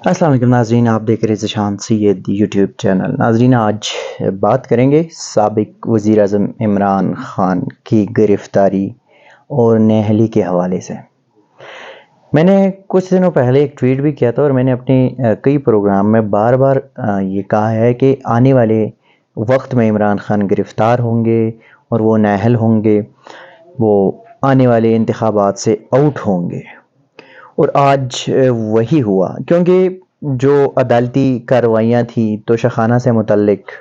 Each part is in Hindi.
अस्सलाम वालेकुम नाज़रीन, आप देख रहे हैं ज़ीशान सैयद यूट्यूब चैनल। नाज़रीन, आज बात करेंगे साबिक वज़ीर आज़म इमरान ख़ान की गिरफ़्तारी और नहली के हवाले से। मैंने कुछ दिनों पहले एक ट्वीट भी किया था और मैंने अपने कई प्रोग्राम में बार-बार ये कहा है कि आने वाले वक्त में इमरान ख़ान गिरफ़्तार होंगे और वो नाअहल होंगे, वो आने वाले इंतख़ाबात से आउट होंगे। और आज वही हुआ, क्योंकि जो अदालती कार्रवाइयाँ थी तोशाखाना से मुतल्लिक,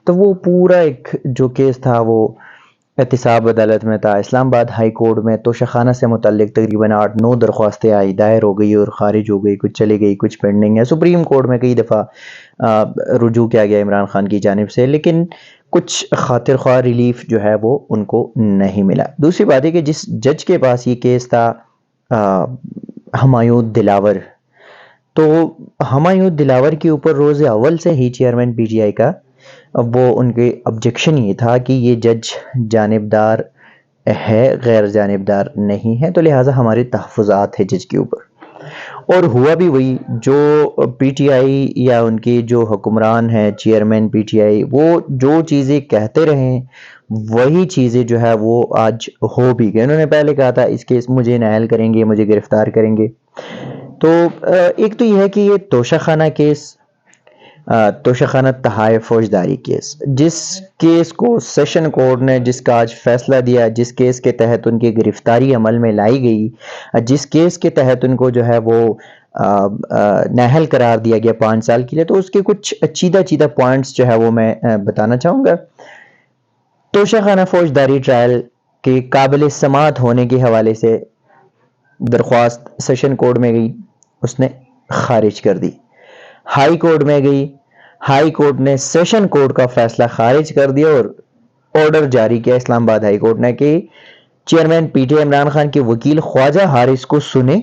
तो वो पूरा एक जो केस था वो एहतिसाब अदालत में था। इस्लामाबाद हाई कोर्ट में तोशाखाना से मुतल्लिक तकरीबन 8-9 दरख्वास्तें आई, दायर हो गई और ख़ारिज हो गई, कुछ चली गई, कुछ पेंडिंग है। सुप्रीम कोर्ट में कई दफ़ा रुजू किया गया इमरान ख़ान की जानिब से, लेकिन कुछ खातिर ख्वाह रिलीफ जो है वो उनको नहीं मिला। दूसरी बात है कि जिस जज के पास ये केस था, हुमायूं दिलावर, तो हुमायूं दिलावर के ऊपर रोज़े अव्वल से ही चेयरमैन पीटीआई का वो उनके ऑब्जेक्शन ये था कि ये जज जानिबदार है, गैर जानिबदार नहीं है, तो लिहाजा हमारे तहफ़्फ़ुज़ात है जज के ऊपर। और हुआ भी वही, जो पीटीआई या उनके जो हुक्मरान हैं चेयरमैन पीटीआई, वो जो चीज़ें कहते रहे वही चीज़ें जो है वो आज हो भी गई। उन्होंने पहले कहा था इस केस मुझे नाअहल करेंगे, मुझे गिरफ़्तार करेंगे। तो एक तो ये है कि ये तोशाखाना केस, तोशाखाना तहाफ़ फ़ौजदारी केस, जिस केस को सेशन कोर्ट ने जिसका आज फैसला दिया, जिस केस के तहत उनकी गिरफ्तारी अमल में लाई गई, जिस केस के तहत उनको जो है वो नाअहल करार दिया गया 5 साल के लिए, तो उसके कुछ चीदा पॉइंट्स जो है वो मैं बताना चाहूँगा। तोशाखाना फ़ौजदारी ट्रायल के काबिल समाअत होने के हवाले से दरख्वास्त सेशन कोर्ट में गई, उसने खारिज कर दी। हाई कोर्ट में गई, हाई कोर्ट ने सेशन कोर्ट का फैसला खारिज कर दिया और ऑर्डर जारी किया इस्लामाबाद हाई कोर्ट ने कि चेयरमैन पीटीआई इमरान खान के वकील ख्वाजा हारिस को सुने।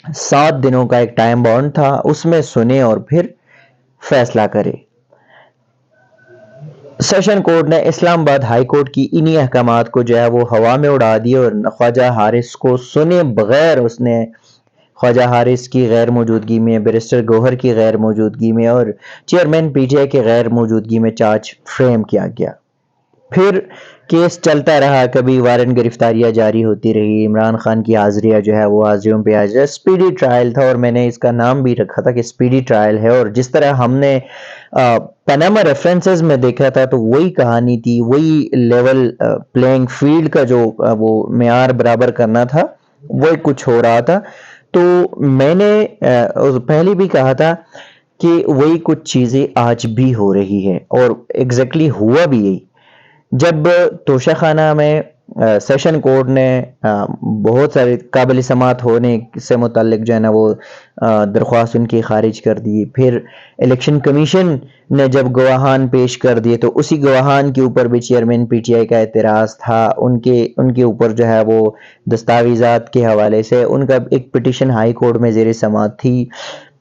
7 दिनों का एक टाइम बाउंड था, उसमें सुने और फिर फैसला करे। सेशन कोर्ट ने इस्लामाबाद हाई कोर्ट की इन्हीं अहकामात को जो है वो हवा में उड़ा दिया और ख्वाजा हारिस को सुने बगैर उसने ख्वाजा हारिस की गैर मौजूदगी में, बैरिस्टर गौहर की गैर मौजूदगी में और चेयरमैन पीटीआई की गैर मौजूदगी में चार्ज फ्रेम किया गया। फिर केस चलता रहा, कभी वारंट गिरफ्तारियां जारी होती रही, इमरान खान की हाजिरियां जो है वो हाजिरियों पे हाजिरियां, स्पीडी ट्रायल था और मैंने इसका नाम भी रखा था कि स्पीडी ट्रायल है। और जिस तरह हमने पनामा रेफरेंसेस में देखा था, तो वही कहानी थी, वही लेवल प्लेइंग फील्ड का जो वो मेयार बराबर करना था, वही कुछ हो रहा था। तो मैंने पहले भी कहा था कि वही कुछ चीज़ें आज भी हो रही है और एग्जैक्टली हुआ भी यही। जब तोशाखाना में सेशन कोर्ट ने बहुत सारे काबिल समाअत होने से मुतल्लिक जो है ना वो दरख्वास्त उनकी खारिज कर दी, फिर इलेक्शन कमीशन ने जब गवाहान पेश कर दिए, तो उसी गवाहान के ऊपर भी चेयरमैन पीटीआई का एतराज़ था, उनके ऊपर जो है वो दस्तावेज़ात के हवाले से उनका एक पिटीशन हाई कोर्ट में ज़ेर समाअत थी।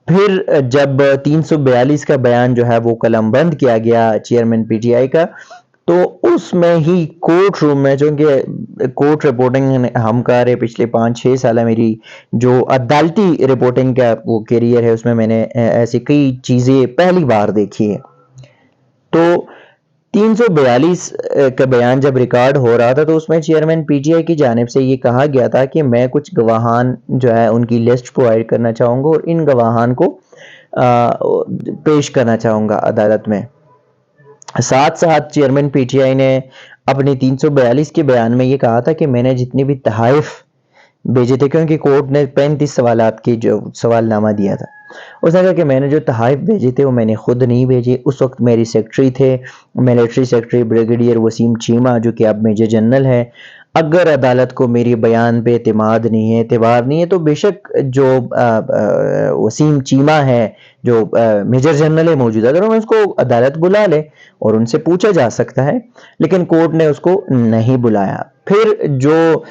फिर जब 342 का बयान जो है वो कलमबंद किया गया चेयरमैन पीटीआई का, तो उसमें ही कोर्ट रूम में, जो कि कोर्ट रिपोर्टिंग हम कर रहे पिछले 5-6 साल है, मेरी जो अदालती रिपोर्टिंग का वो करियर है उसमें मैंने ऐसी कई चीज़ें पहली बार देखी है। तो 342 का बयान जब रिकॉर्ड हो रहा था, तो उसमें चेयरमैन पीटीआई की जानिब से ये कहा गया था कि मैं कुछ गवाहान जो है उनकी लिस्ट प्रोवाइड करना चाहूँगा और इन गवाहान को पेश करना चाहूँगा अदालत में। साथ साथ चेयरमैन पीटीआई ने अपनी 342 के बयान में ये कहा था कि मैंने जितने भी तहाइफ भेजे थे, क्योंकि कोर्ट ने 35 सवालात की जो सवालनामा दिया था, उसने कहा कि मैंने जो तहाइफ भेजे थे वो मैंने खुद नहीं भेजे। उस वक्त मेरी सेक्रेटरी थे, military secretary brigadier Waseem Cheema, जो कि अब मेजर जनरल है। अगर अदालत को मेरे बयान पे एतमाद नहीं है, एतबार नहीं है, तो बेशक जो वसीम चीमा है, जो मेजर जनरल है मौजूदा, अगर उसको अदालत बुला ले और उनसे पूछा जा सकता है, लेकिन कोर्ट ने उसको नहीं बुलाया। फिर जो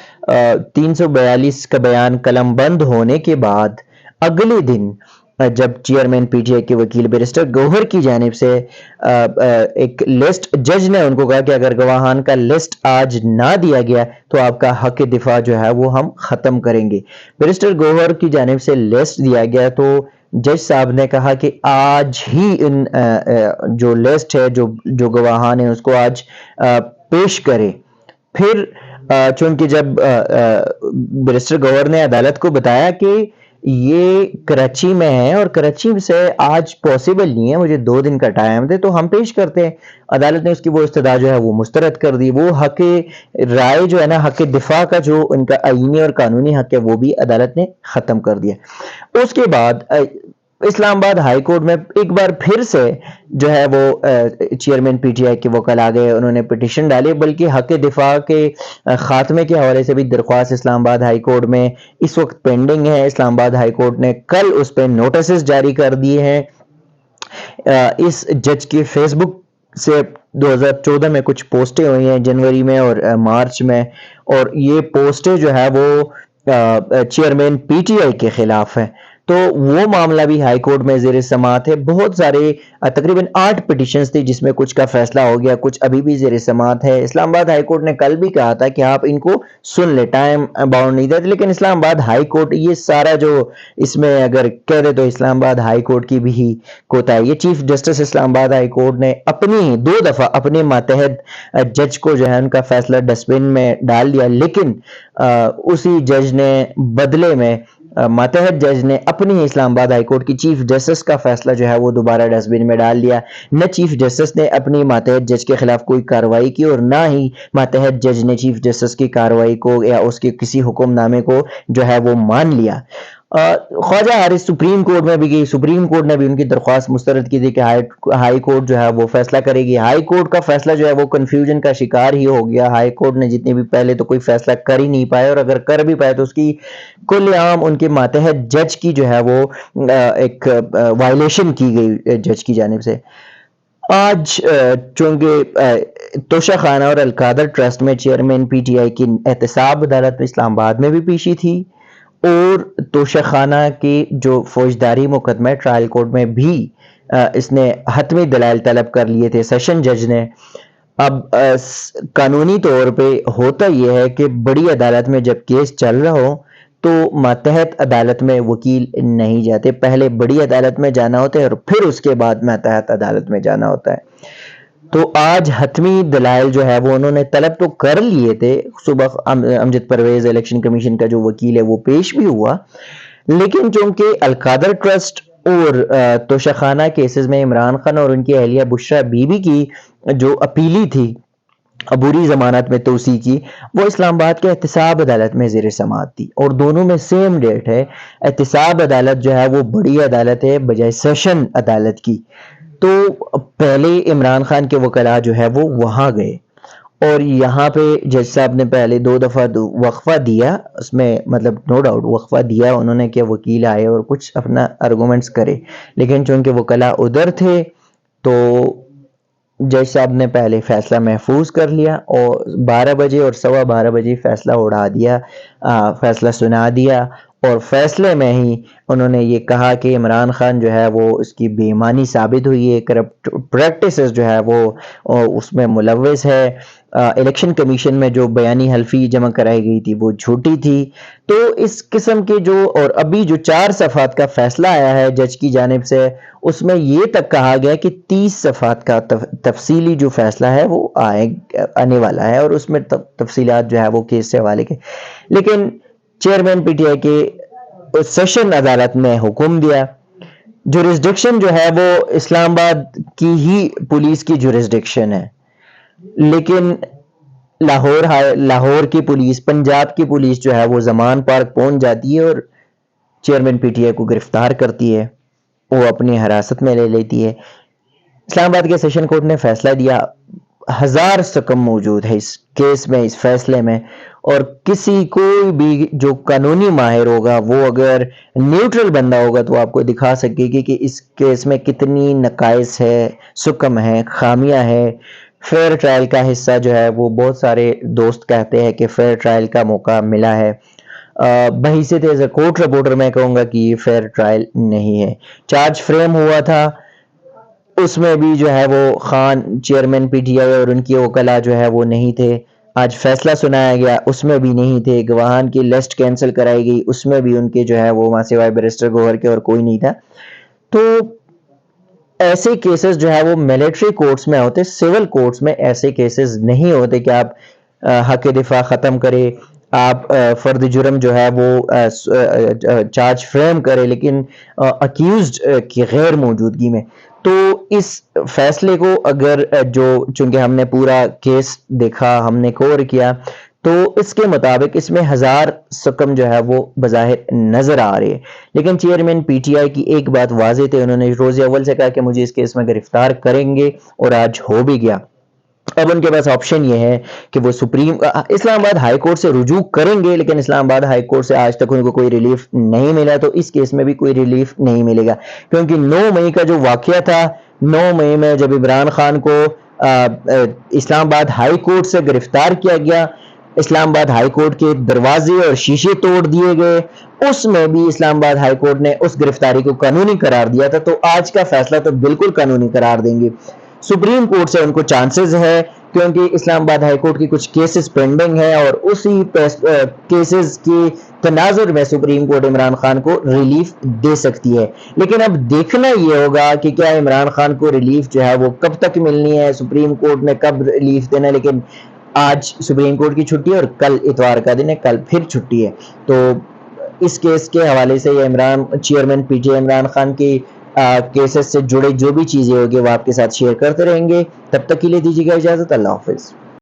342 का बयान कलमबंद होने के बाद अगले दिन जब चेयरमैन पीटीआई के वकील बैरिस्टर गौहर की जानिब से एक लिस्ट, जज ने उनको कहा कि अगर गवाहान का लिस्ट आज ना दिया गया तो आपका हक दिफा जो है वो हम ख़त्म करेंगे। बैरिस्टर गौहर की जानिब से लिस्ट दिया गया, तो जज साहब ने कहा कि आज ही इन जो लिस्ट है, जो जो गवाहान है, उसको आज पेश करे। फिर चूंकि जब बैरिस्टर गौहर ने अदालत को बताया कि ये कराची में है और कराची से आज पॉसिबल नहीं है, मुझे 2 दिन का टाइम दे तो हम पेश करते हैं। अदालत ने उसकी वो इस्तदा जो है वो मुस्तरद कर दी। वो हक राय जो है ना, हक दिफा का जो उनका आईनी और कानूनी हक है, वो भी अदालत ने ख़त्म कर दिया। उसके बाद इस्लामाबाद हाई कोर्ट में एक बार फिर से जो है वो चेयरमैन पीटीआई के वकल आ गए, उन्होंने पिटीशन डाली, बल्कि हक दिफा के खात्मे के हवाले से भी दरख्वास्त इस्लामाबाद हाई कोर्ट में इस वक्त पेंडिंग है। इस्लामाबाद हाई कोर्ट ने कल उस पर नोटिस जारी कर दिए हैं। इस जज के फेसबुक से 2014 में कुछ पोस्टें हुई हैं, जनवरी में और मार्च में, और ये पोस्टें जो है वो चेयरमैन पीटीआई के खिलाफ है। तो वो मामला भी हाई कोर्ट में ज़ेर समाअत है। बहुत सारे तकरीबन 8 पिटिशंस थी जिसमें कुछ का फैसला हो गया, कुछ अभी भी ज़ेर समाअत है। इस्लामाबाद हाई कोर्ट ने कल भी कहा था कि आप इनको सुन ले, टाइम बाउंड नहीं देते, लेकिन इस्लामाबाद हाई कोर्ट ये सारा जो इसमें अगर कह दे तो इस्लामाबाद हाई कोर्ट की भी कोताही है। Chief justice Islamabad high court ने अपनी 2 दफ़ा अपने मातहत जज को जो है उनका फैसला डस्टबिन में डाल दिया, लेकिन उसी जज ने बदले में मातहत जज ने अपनी इस्लामाबाद हाई कोर्ट की चीफ जस्टिस का फैसला जो है वो दोबारा डस्टबिन में डाल दिया। न चीफ जस्टिस ने अपनी मातहत जज के खिलाफ कोई कार्रवाई की और ना ही मातहत जज ने चीफ जस्टिस की कार्रवाई को या उसके किसी हुक्मनामे को जो है वो मान लिया। ख्वाजा हारिस सुप्रीम कोर्ट में भी गई, सुप्रीम कोर्ट ने भी उनकी दरख्वास्त मुस्तरद की थी कि हाई कोर्ट जो है वो फैसला करेगी। हाई कोर्ट का फैसला जो है वो कंफ्यूजन का शिकार ही हो गया। हाई कोर्ट ने जितने भी पहले तो कोई फैसला कर ही नहीं पाए, और अगर कर भी पाए तो उसकी कुल्लेआम उनके मातहत जज की जो है वो एक वायलेशन की गई जज की जानिब से। आज चूंकि तोशा खाना और अलकादर ट्रस्ट में चेयरमैन पीटीआई की एहतसाब अदालत में इस्लामाबाद में भी पेशी थी, और तोशा खाना की जो फौजदारी मुकदमा है ट्रायल कोर्ट में भी इसने हतमी दलाइल तलब कर लिए थे सेशन जज ने। अब कानूनी तौर पे होता यह है कि बड़ी अदालत में जब केस चल रहा हो तो मातहत अदालत में वकील नहीं जाते, पहले बड़ी अदालत में जाना होता है और फिर उसके बाद मातहत अदालत में जाना होता है। तो आज हतमी दलाइल जो है वो उन्होंने तलब तो कर लिए थे। सुबह अमजद परवेज इलेक्शन कमीशन का जो वकील है वो पेश भी हुआ, लेकिन चूंकि अलकादर ट्रस्ट और तोशाखाना केसेस में इमरान खान और उनकी अहलिया बुशरा बीबी की जो अपीली थी अबूरी जमानत में तोसी की, वो इस्लामाबाद के एहतसाब अदालत में ज़ेर समाअत थी, और दोनों में सेम डेट है। एहतसाब अदालत जो है वो बड़ी अदालत है बजाय सेशन अदालत की। तो पहले इमरान खान के वकला जो है वो वहाँ गए, और यहाँ पे जज साहब ने पहले 2 दफ़ा वक्फा दिया, उसमें मतलब नो डाउट वक्फा दिया उन्होंने कि वकील आए और कुछ अपना आर्गूमेंट्स करे, लेकिन चूंकि वकला उधर थे तो जज साहब ने पहले फैसला महफूज कर लिया और 12 बजे और 12:15 बजे फैसला उड़ा दिया, फैसला सुना दिया, और फैसले में ही उन्होंने ये कहा कि इमरान खान जो है वो इसकी बेईमानी साबित हुई है, करप्ट प्रैक्टिसेस जो है वो उसमें मुलव्वस है, इलेक्शन कमीशन में जो बयानी हल्फी जमा कराई गई थी वो झूठी थी। तो इस किस्म के जो, और अभी जो 4 सफ़ात का फैसला आया है जज की जानिब से, उसमें ये तक कहा गया कि 30 सफ़ात का तफसीली जो फैसला है वो आने वाला है, और उसमें तफसीलात जो है वो केस से हवाले के। लेकिन चेयरमैन पीटीआई के सेशन अदालत ने हुक्म दिया, जुरिस्डिक्शन जो है वो इस्लामाबाद की ही पुलिस की जुरिस्डिक्शन है, लेकिन लाहौर की पुलिस, पंजाब की पुलिस जो है वो जमान पार्क पहुंच जाती है और चेयरमैन पीटीआई को गिरफ्तार करती है, वो अपनी हिरासत में ले लेती है। इस्लामाबाद के सेशन कोर्ट ने फैसला दिया, 1000 सकम मौजूद है इस केस में, इस फैसले में, और किसी कोई भी जो कानूनी माहिर होगा वो अगर न्यूट्रल बंदा होगा तो आपको दिखा सकेगी कि इस केस में कितनी नकाइस है, सुकम है, खामियां है। फेयर ट्रायल का हिस्सा जो है वो बहुत सारे दोस्त कहते हैं कि फेयर ट्रायल का मौका मिला है, बहैसियत एज अ कोर्ट रिपोर्टर मैं कहूँगा कि ये फेयर ट्रायल नहीं है। चार्ज फ्रेम हुआ था, उसमें भी जो है वो खान चेयरमैन पीटीआई और उनकी वकला जो है वो नहीं थे, आज फैसला सुनाया गया, उसमें भी नहीं थे। गवाहान की लिस्ट कैंसिल कराई गई, उसमें भी उनके जो है वो वहाँ सिवाय बैरिस्टर गौहर के और कोई नहीं था। तो ऐसे केसेस जो है वो मिलिट्री कोर्ट्स में होते, सिविल कोर्ट्स में ऐसे केसेस नहीं होते कि आप हक दिफा ख़त्म करें, आप फर्द जुर्म जो है वो चार्ज फ्रेम करें, लेकिन अक्यूज्ड की गैर मौजूदगी में। तो इस फैसले को अगर जो चूंकि हमने पूरा केस देखा, हमने कवर किया, तो इसके मुताबिक इसमें हजार सकम जो है वो बज़ाहिर नजर आ रही है। लेकिन चेयरमैन पीटीआई की एक बात वाज़ेह थे, उन्होंने रोज अव्वल से कहा कि मुझे इस केस में गिरफ्तार करेंगे, और आज हो भी गया। अब उनके पास ऑप्शन ये है कि वो सुप्रीम इस्लामाबाद हाई कोर्ट से रुजू करेंगे, लेकिन इस्लामाबाद हाई कोर्ट से आज तक उनको कोई रिलीफ नहीं मिला, तो इस केस में भी कोई रिलीफ नहीं मिलेगा। क्योंकि 9 मई का जो वाकया था, 9 मई में जब इमरान खान को इस्लामाबाद हाई कोर्ट से गिरफ्तार किया गया, इस्लामाबाद हाई कोर्ट के दरवाजे और शीशे तोड़ दिए गए, उसमें भी इस्लामाबाद हाई कोर्ट ने उस गिरफ्तारी को कानूनी करार दिया था। तो आज का फैसला तो बिल्कुल कानूनी करार देंगे। सुप्रीम कोर्ट से उनको चांसेस है, क्योंकि इस्लामाबाद हाई कोर्ट की कुछ केसेस पेंडिंग है, और उसी केसेस के तनाजुर में सुप्रीम कोर्ट इमरान खान को रिलीफ दे सकती है। लेकिन अब देखना ये होगा कि क्या इमरान खान को रिलीफ जो है वो कब तक मिलनी है, सुप्रीम कोर्ट ने कब रिलीफ देना है। लेकिन आज सुप्रीम कोर्ट की छुट्टी है और कल इतवार का दिन है, कल फिर छुट्टी है। तो इस केस के हवाले से या इमरान चेयरमैन पीटीआई इमरान खान की केसेस से जुड़े जो भी चीजें होगी वो आपके साथ शेयर करते रहेंगे। तब तक के लिए दीजिएगा इजाजत। अल्लाह हाफिज।